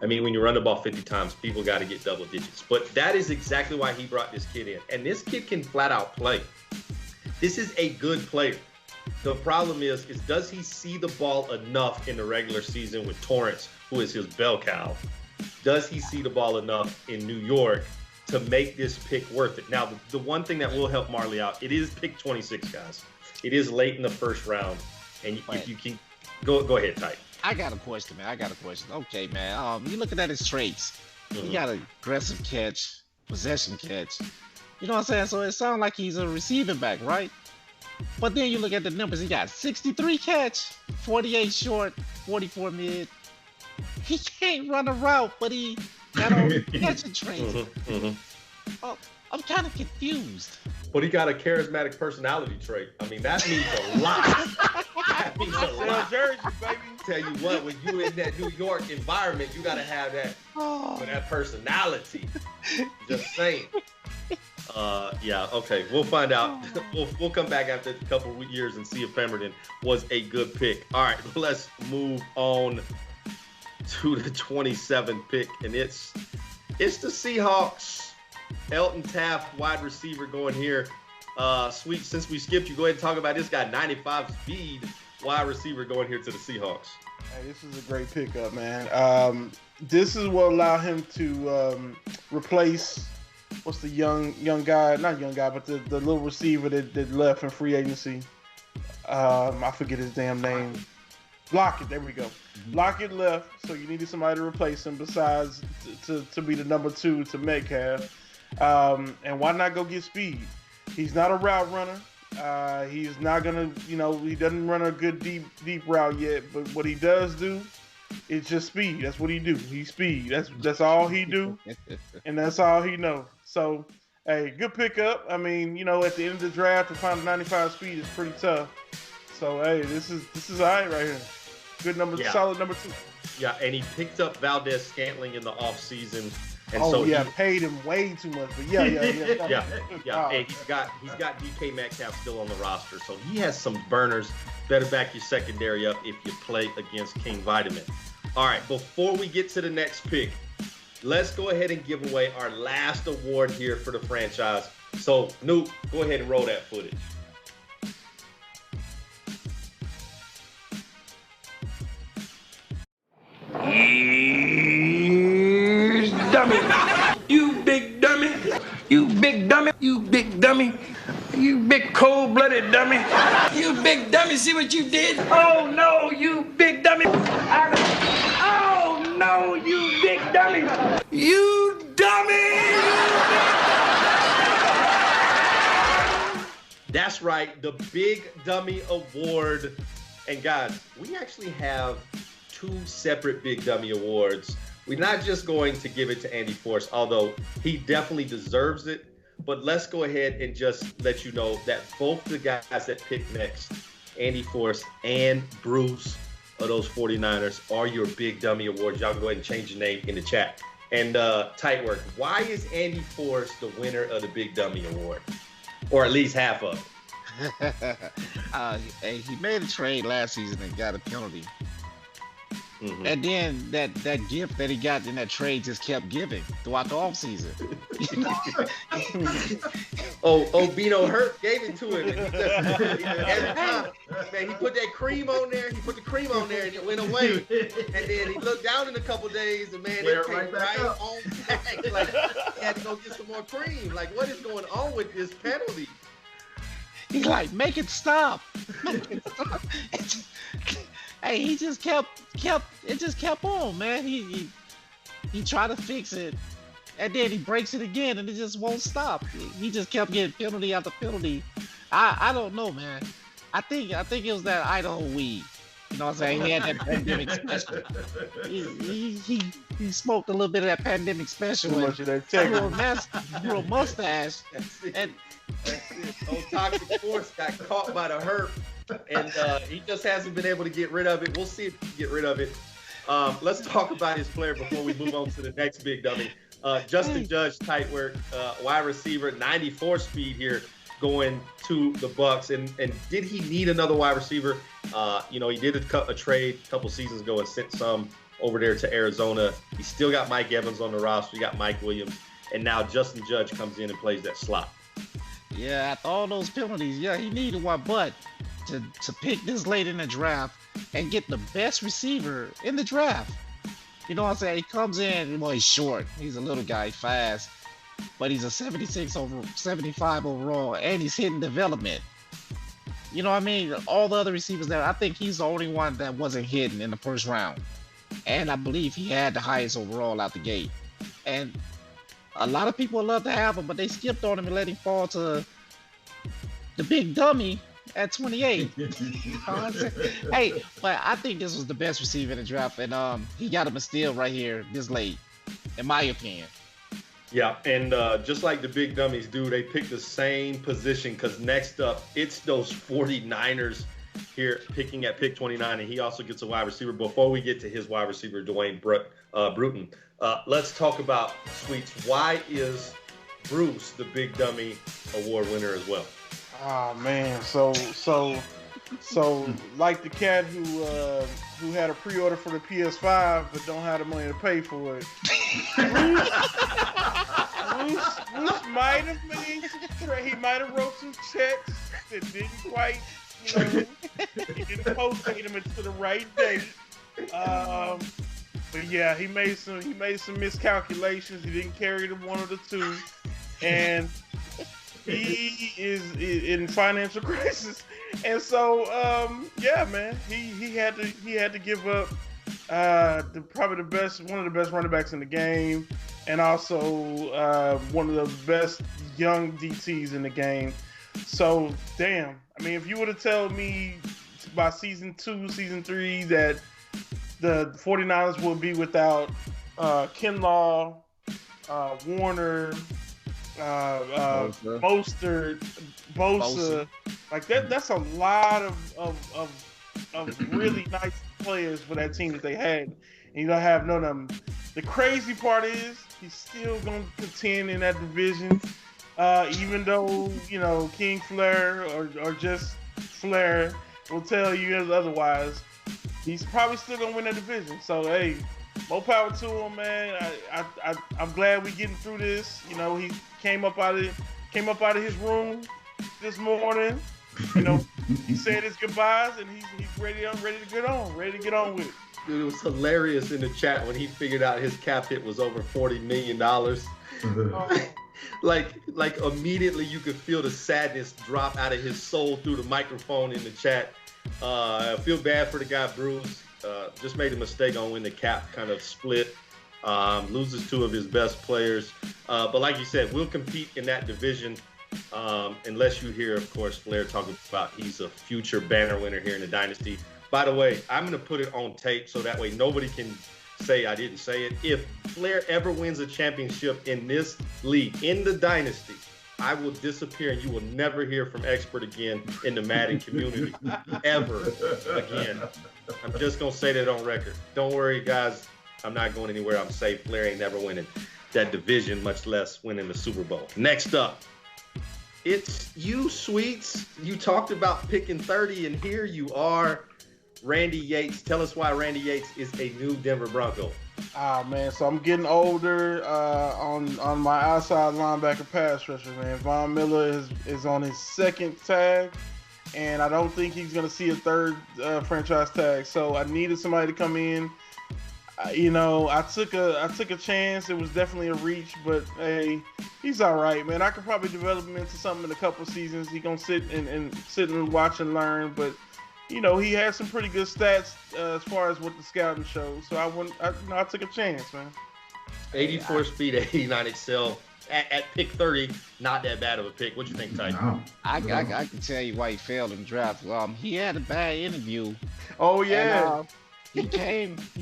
I mean, when you run the ball 50 times, people got to get double digits. But that is exactly why he brought this kid in. And this kid can flat out play. This is a good player. The problem is does he see the ball enough in the regular season with Torrance, who is his bell cow? Does he see the ball enough in New York to make this pick worth it? Now, the one thing that will help Marley out, it is pick 26, guys. It is late in the first round. And if you can, go ahead, Ty.
I got a question, man. Okay, man. You looking at his traits. He got an aggressive catch, possession catch. You know what I'm saying? So it sounds like he's a receiving back, right? But then you look at the numbers. He got 63 catch, 48 short, 44 mid. He can't run a route, but he got all catching traits. Oh, I'm kind of confused.
But he got a charismatic personality trait. I mean, that means a lot. That means a lot.
Jersey, baby.
Tell you what, when you in that New York environment, you got to have that, that personality. Just saying. Yeah, okay. We'll find out. We'll come back after a couple of years and see if Pemberton was a good pick. All right, let's move on to the 27th pick, and it's the Seahawks. Elton Taft, wide receiver, going here. Sweet, since we skipped you, go ahead and talk about this guy, 95 speed wide receiver going here to the Seahawks.
Hey, this is a great pickup, man. This is what allowed him to replace what's the young guy, not young guy, but the little receiver that left in free agency. I forget his damn name. Lockett, there we go. Lockett left, so you needed somebody to replace him besides to be the number 2 to Metcalf. And why not go get speed? He's not a route runner. He's not gonna, he doesn't run a good deep route yet. But what he does do is just speed. That's what he do. He's speed. That's all he do, and that's all he know. So, hey, good pickup. I mean, at the end of the draft to find a 95 speed is pretty tough. So, hey, this is all right here. Good number, solid number 2.
Yeah, and he picked up Valdez-Scantling in the offseason. And
paid him way too much. But yeah.
And he's got DK Metcalf still on the roster, so he has some burners. Better back your secondary up if you play against King Vitamin. All right, before we get to the next pick, let's go ahead and give away our last award here for the franchise. So, Nuke, go ahead and roll that footage.
Dummy. You big dummy. You big dummy. You big dummy. You big cold-blooded dummy. You big dummy. See what you did? Oh, no, you big dummy. Oh, no, you big dummy. You dummy.
That's right, the Big Dummy Award. And guys, we actually have 2 separate Big Dummy Awards. We're not just going to give it to Andy Force, although he definitely deserves it. But let's go ahead and just let you know that both the guys that picked next, Andy Force and Bruce of those 49ers, are your Big Dummy Awards. Y'all can go ahead and change your name in the chat. And tight work, why is Andy Force the winner of the Big Dummy Award? Or at least half of
it. He made a trade last season and got a penalty. And then that gift that he got in that trade just kept giving throughout the offseason.
Bino Hurt gave it to him. And every time, man, he put that cream on there. He put the cream on there, and it went away. And then he looked down in a couple days, and man, it came right on back. Like, he had to go get some more cream. Like, what is going on with this penalty?
He's like, make it stop. Hey, he just kept on, man. He tried to fix it, and then he breaks it again, and it just won't stop. He just kept getting penalty after penalty. I don't know, man. I think it was that Idaho weed. You know what I'm saying? He had that pandemic special. He smoked a little bit of that pandemic special.
Too much of that
little mustache.
That's it. Old Toxic Force got caught by the hurt, and he just hasn't been able to get rid of it. We'll see if he can get rid of it. Let's talk about his player before we move on to the next Big Dummy. Justin Judge, tight work, wide receiver, 94 speed here. going to the Bucks. And did he need another wide receiver? He did a trade a couple seasons ago and sent some over there to Arizona. He still got Mike Evans on the roster. He got Mike Williams. And now Justin Judge comes in and plays that slot.
Yeah, after all those penalties, yeah, he needed one, but to pick this late in the draft and get the best receiver in the draft. You know what I'm saying? He comes in, well, he's short. He's a little guy, fast, but he's a 75 overall, and he's hitting development. You know what I mean? All the other receivers there, I think he's the only one that wasn't hitting in the first round. And I believe he had the highest overall out the gate. And a lot of people love to have him, but they skipped on him and let him fall to the big dummy at 28. You know what I'm saying? Hey, but I think this was the best receiver in the draft, and he got him a steal right here this late, in my opinion.
Yeah, and just like the big dummies do, they pick the same position because next up, it's those 49ers here picking at pick 29, and he also gets a wide receiver. Before we get to his wide receiver, Dwayne Bruton, let's talk about Sweets. Why is Bruce the big dummy award winner as well?
Oh man, so like the cat who had a pre-order for the PS5 but don't have the money to pay for it. Bruce might have made he might have wrote some checks that didn't quite, he didn't postate them into the right date. But yeah, he made some miscalculations. He didn't carry the one or the two, and he is in financial crisis, and so yeah, man, he had to give up one of the best running backs in the game, and also one of the best young DTs in the game. So damn, I mean, if you would have told me by season 2, season 3 that the 49ers will be without Kinlaw, Warner, Mostert, Bosa, like that's a lot of really nice players for that team that they had, and you don't have none of them. The crazy part is he's still gonna contend in that division, even though King Flair or just Flair will tell you otherwise. He's probably still gonna win that division. So hey, more power to him, man. I'm glad we getting through this. He came up out of his room this morning. He said his goodbyes, and he's ready to get on with it.
Dude, it was hilarious in the chat when he figured out his cap hit was over $40 million. Like immediately you could feel the sadness drop out of his soul through the microphone in the chat. I feel bad for the guy, Bruce. Just made a mistake on when the cap kind of split. Loses 2 of his best players. But like you said, we'll compete in that division unless you hear, of course, Flair talking about he's a future banner winner here in the Dynasty. By the way, I'm going to put it on tape so that way nobody can say I didn't say it. If Flair ever wins a championship in this league, in the Dynasty, I will disappear and you will never hear from Expert again in the Madden community ever again. I'm just going to say that on record. Don't worry, guys. I'm not going anywhere. I'm safe. Flair ain't never winning that division, much less winning the Super Bowl. Next up, it's you, Sweets. You talked about picking 30, and here you are, Randy Yates. Tell us why Randy Yates is a new Denver Bronco.
Man, so I'm getting older on my outside linebacker pass rusher, man. Von Miller is on his second tag, and I don't think he's going to see a third franchise tag. So I needed somebody to come in. I took a chance. It was definitely a reach, but hey, he's all right, man. I could probably develop him into something in a couple seasons. He's going to sit and watch and learn, but he has some pretty good stats as far as what the scouting shows. So I took a chance, man.
84 speed, 89 excel. At pick 30, not that bad of a pick. What you think, Ty?
No.
I can tell you why he failed in the draft. He had a bad interview.
Oh yeah.
And, he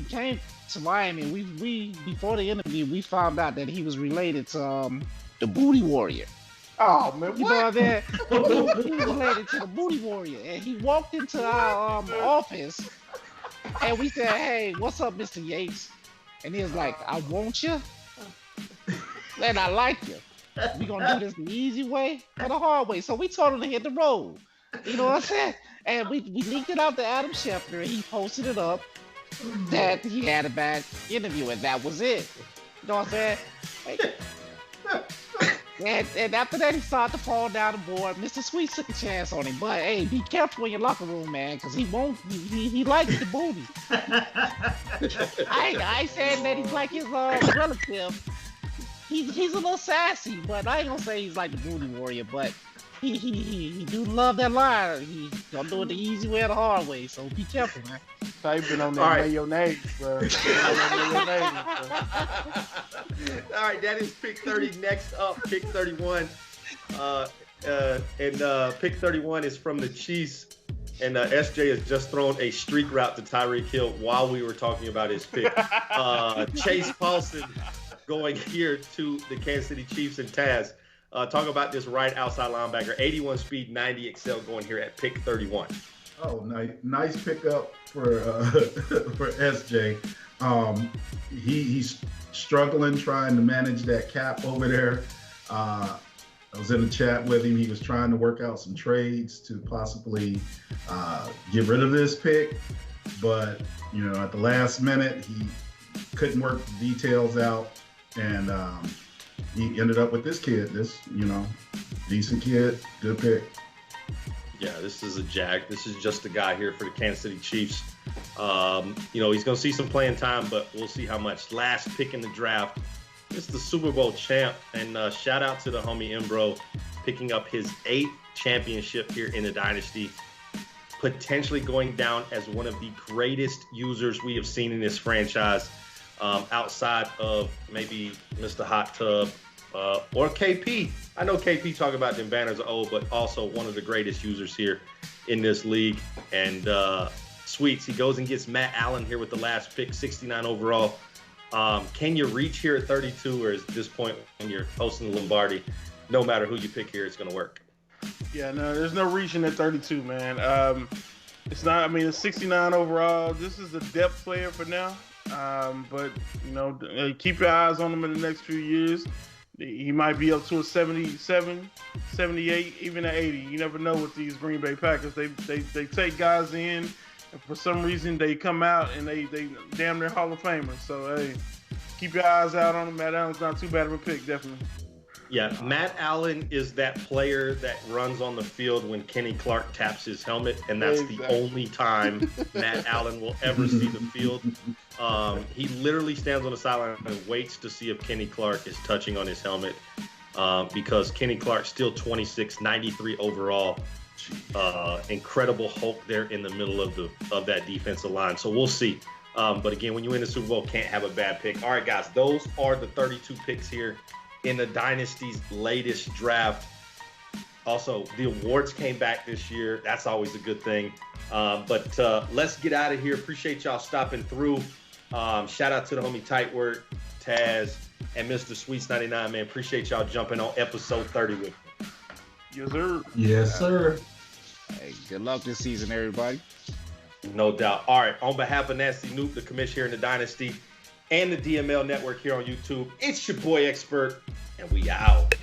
came to Miami. We before the interview, we found out that he was related to the Booty Warrior.
Oh man,
You know what I mean? He was related to the Booty Warrior, and he walked into our office, and we said, "Hey, what's up, Mr. Yates?" And he was like, "I want you, and I like you." We gonna do this the easy way or the hard way. So we told him to hit the road. You know what I'm saying? And we leaked it out to Adam Schefter, and he posted it up that he had a bad interview, and that was it. You know what I'm saying? Like, and after that, he started to fall down the board. Mr. Sweet took a chance on him, but hey, be careful in your locker room, man, because he won't. He likes the booty. I ain't saying that he's like his relative. He's a little sassy, but I ain't gonna say he's like the booty warrior. But he do love that line. He gonna do it the easy way or the hard way. So be careful, man.
Typing on that mayonnaise, bro.
All right, that is pick 30. Next up, pick 31. Pick 31 is from the Chiefs. And SJ has just thrown a streak route to Tyreek Hill while we were talking about his pick. Chase Paulson going here to the Kansas City Chiefs, and Taz. Talk about this right outside linebacker. 81 speed, 90 excel going here at pick 31.
Oh, nice pickup for SJ. He's struggling trying to manage that cap over there. I was in a chat with him. He was trying to work out some trades to possibly get rid of this pick. But, at the last minute, he couldn't work the details out. And he ended up with this kid, decent kid, good pick.
Yeah, this is a jack. This is just a guy here for the Kansas City Chiefs. He's going to see some playing time, but we'll see how much. Last pick in the draft. It's the Super Bowl champ, and shout out to the homie Embro picking up his 8th championship here in the Dynasty, potentially going down as one of the greatest users we have seen in this franchise, outside of maybe Mr. Hot Tub or KP. I know KP talking about them banners are old, but also one of the greatest users here in this league. And Sweets, he goes and gets Matt Allen here with the last pick, 69 overall. Can you reach here at 32, or is at this point when you're hosting the Lombardi, no matter who you pick here, it's going to work?
Yeah, no, there's no reaching at 32, man. It's not, it's 69 overall. This is a depth player for now. But, keep your eyes on him in the next few years. He might be up to a 77, 78, even an 80. You never know with these Green Bay Packers. They take guys in, and for some reason they come out and they damn near Hall of Famers. So, hey, keep your eyes out on him. Matt Allen's not too bad of a pick, definitely.
Yeah, Matt Allen is that player that runs on the field when Kenny Clark taps his helmet, and that's the only time Matt Allen will ever see the field. He literally stands on the sideline and waits to see if Kenny Clark is touching on his helmet, because Kenny Clark's still 26, 93 overall. Incredible Hulk there in the middle of that defensive line. So we'll see. But again, when you win the Super Bowl, can't have a bad pick. All right, guys, those are the 32 picks here in the Dynasty's latest draft. Also, the awards came back this year. That's always a good thing. But let's get out of here. Appreciate y'all stopping through. Shout out to the homie Tightwork, Taz, and Mr. Sweets 99, man. Appreciate y'all jumping on episode 30 with me.
Yes, sir.
Yes, sir.
Hey, good luck this season, everybody.
No doubt. All right, on behalf of Nasty Noop, the commish here in the Dynasty, and the DML Network here on YouTube, it's your boy Expert, and we out.